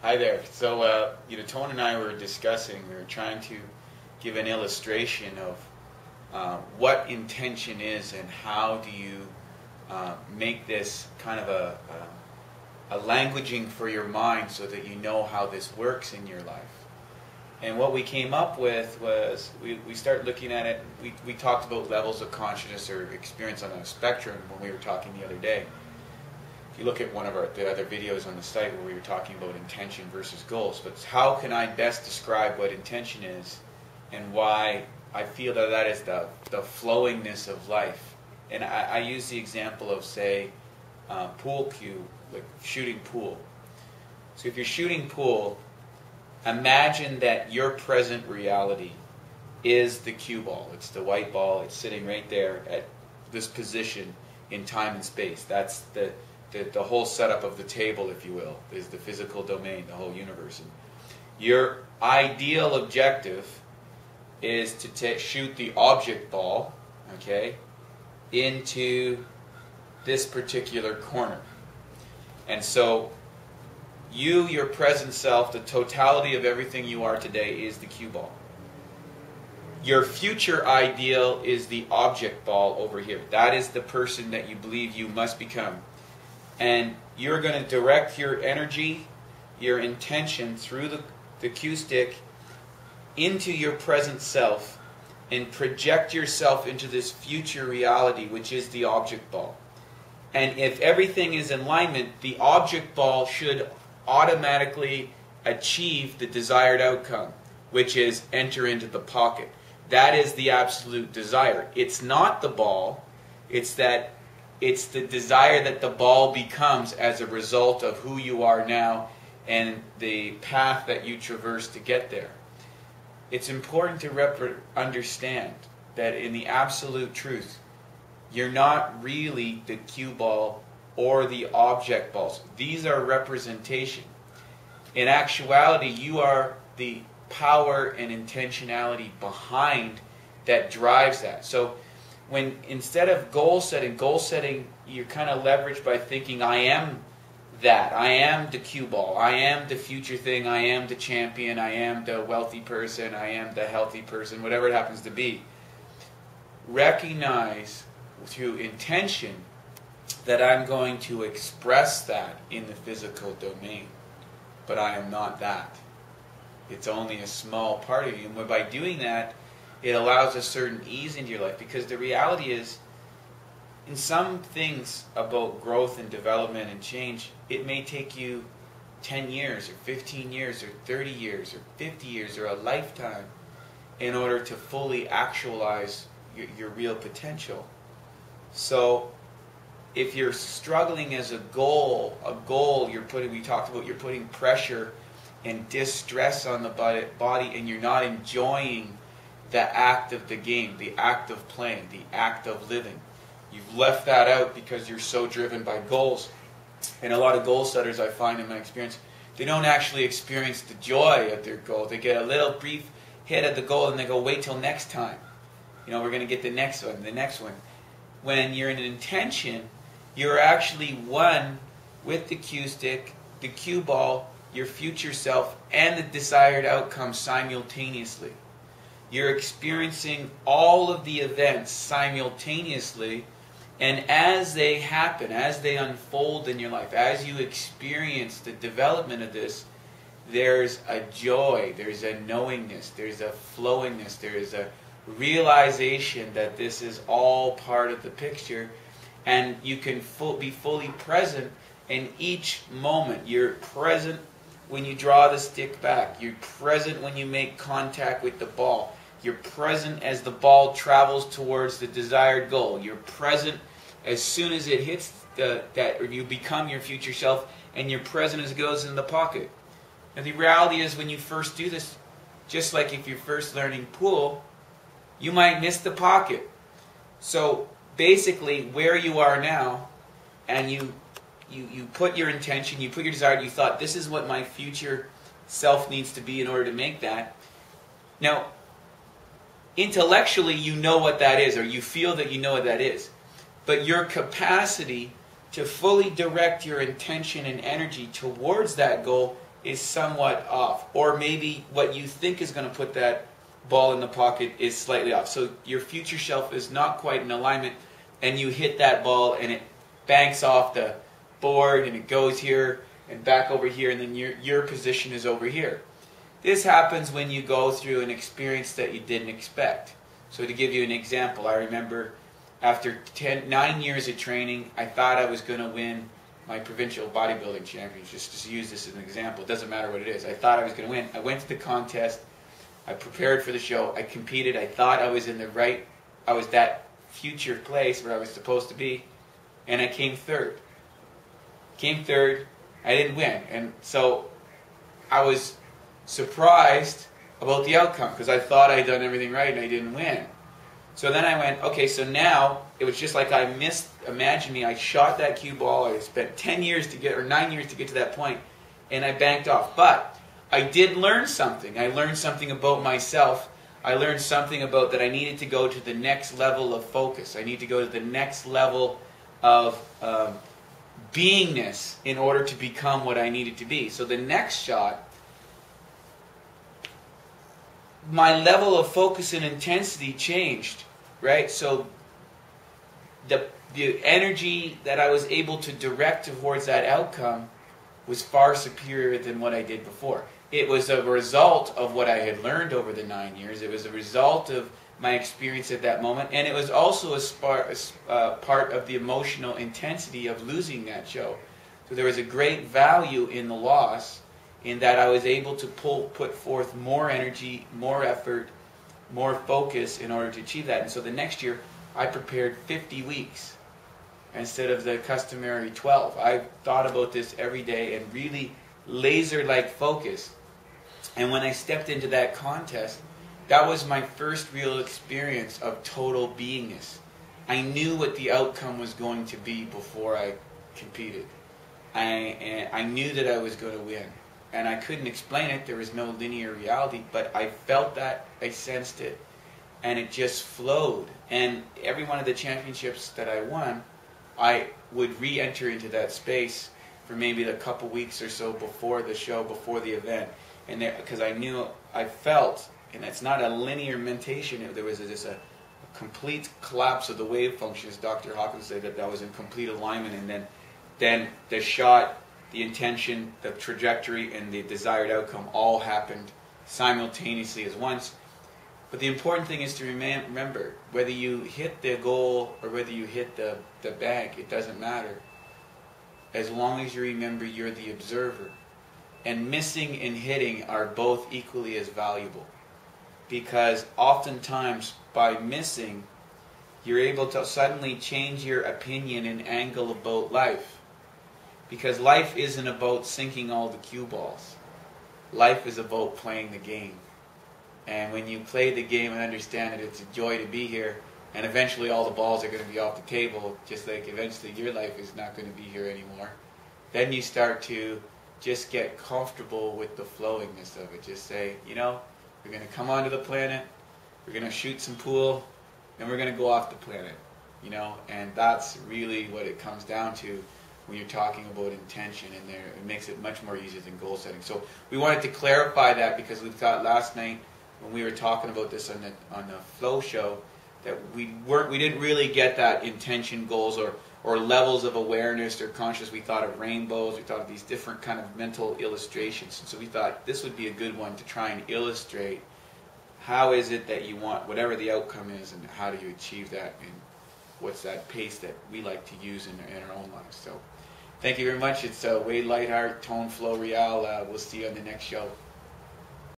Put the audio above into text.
Hi there. So, Tone and I were discussing, we were trying to give an illustration of what intention is and how do you make this kind of a languaging for your mind so that you know how this works in your life. And what we came up with was we started looking at it. We talked about levels of consciousness or experience on a spectrum when we were talking the other day. If you look at one of the other videos on the site where we were talking about intention versus goals, but how can I best describe what intention is and why I feel that that is the flowingness of life. And I use the example of, say, pool cue, like shooting pool. So if you're shooting pool, imagine that your present reality is the cue ball. It's the white ball. It's sitting right there at this position in time and space. That's the whole setup of the table, if you will, is the physical domain, the whole universe. And your ideal objective is to shoot the object ball, okay, into this particular corner. And so your present self, the totality of everything you are today is the cue ball. Your future ideal is the object ball over here. That is the person that you believe you must become. And you're going to direct your energy, your intention through the cue stick into your present self and project yourself into this future reality, which is the object ball. And if everything is in alignment, the object ball should automatically achieve the desired outcome, which is enter into the pocket. That is the absolute desire. It's not the ball, it's the desire that the ball becomes as a result of who you are now and the path that you traverse to get there. It's important to understand that in the absolute truth, you're not really the cue ball or the object balls. These are representation. In actuality, you are the power and intentionality behind that drives that. So when instead of goal setting, you're kind of leveraged by thinking, I am that. I am the cue ball. I am the future thing. I am the champion. I am the wealthy person. I am the healthy person, whatever it happens to be. Recognize through intention that I'm going to express that in the physical domain. But I am not that. It's only a small part of you. And by doing that, it allows a certain ease into your life. Because the reality is, in some things about growth and development and change, it may take you 10 years or 15 years or 30 years or 50 years or a lifetime in order to fully actualize your real potential. So if you're struggling as a goal we talked about, you're putting pressure and distress on the body and you're not enjoying the act of the game, the act of playing, the act of living. You've left that out because you're so driven by goals. And a lot of goal setters, I find in my experience, they don't actually experience the joy of their goal. They get a little brief hit at the goal and they go, wait till next time. We're going to get the next one, the next one. When you're in an intention, you're actually one with the cue stick, the cue ball, your future self, and the desired outcome simultaneously. You're experiencing all of the events simultaneously, and as they happen, as they unfold in your life, as you experience the development of this, there's a joy, there's a knowingness, there's a flowingness, there is a realization that this is all part of the picture, and you can be fully present in each moment. You're present when you draw the stick back. You're present when you make contact with the ball. You're present as the ball travels towards the desired goal. You're present as soon as it hits or you become your future self, and you're present as it goes in the pocket. And the reality is, when you first do this, just like if you're first learning pool, you might miss the pocket. So basically, where you are now, and you put your intention, you put your desire, you thought, this is what my future self needs to be in order to make that. Now, intellectually, you know what that is, or you feel that you know what that is. But your capacity to fully direct your intention and energy towards that goal is somewhat off, or maybe what you think is going to put that ball in the pocket is slightly off. So your future self is not quite in alignment, and you hit that ball and it banks off the board and it goes here and back over here, and then your position is over here. This happens when you go through an experience that you didn't expect. So to give you an example, I remember after 9 years of training, I thought I was going to win my provincial bodybuilding championship. Just to use this as an example, it doesn't matter what it is. I thought I was going to win. I went to the contest. I prepared for the show. I competed. I thought I was in the right, I was that future place where I was supposed to be, and I came third. Came third. I didn't win, and so I was surprised about the outcome because I thought I had done everything right and I didn't win. So then I went, okay, so now it was just like I missed, imagine me, I shot that cue ball, I spent 10 years to get, or 9 years to get to that point, and I banked off. But I did learn something. I learned something about myself. I learned something about that I needed to go to the next level of focus. I need to go to the next level of beingness in order to become what I needed to be. So the next shot, my level of focus and intensity changed, right? So the energy that I was able to direct towards that outcome was far superior than what I did before. It was a result of what I had learned over the 9 years. It was a result of my experience at that moment, and it was also a part of the emotional intensity of losing that show. So there was a great value in the loss, in that I was able to put forth more energy, more effort, more focus in order to achieve that. And so the next year, I prepared 50 weeks instead of the customary 12. I thought about this every day and really laser-like focus. And when I stepped into that contest, that was my first real experience of total beingness. I knew what the outcome was going to be before I competed. I knew that I was going to win. And I couldn't explain it. There was no linear reality, but I felt that, I sensed it, and it just flowed. And every one of the championships that I won, I would re-enter into that space for maybe a couple weeks or so before the show, before the event, and because I knew, I felt, and it's not a linear mentation. There was just a complete collapse of the wave functions. Dr. Hawkins said that I was in complete alignment, and then the shot, the intention, the trajectory, and the desired outcome all happened simultaneously as once. But the important thing is to remember, whether you hit the goal or whether you hit the bank, it doesn't matter. As long as you remember you're the observer. And missing and hitting are both equally as valuable. Because oftentimes, by missing, you're able to suddenly change your opinion and angle about life. Because life isn't about sinking all the cue balls. Life is about playing the game. And when you play the game and understand that it's a joy to be here, and eventually all the balls are going to be off the table, just like eventually your life is not going to be here anymore, then you start to just get comfortable with the flowingness of it. Just say, you know, we're going to come onto the planet, we're going to shoot some pool, and we're going to go off the planet. You know, and that's really what it comes down to when you're talking about intention, and it makes it much more easier than goal setting. So we wanted to clarify that, because we thought last night when we were talking about this on the flow show that we didn't really get that intention, goals, or levels of awareness or conscious. We thought of rainbows, we thought of these different kind of mental illustrations. And so we thought this would be a good one to try and illustrate how is it that you want whatever the outcome is, and how do you achieve that, and what's that pace that we like to use in our own lives. So thank you very much. It's Wade Lightheart, Tone Flow Real. We'll see you on the next show.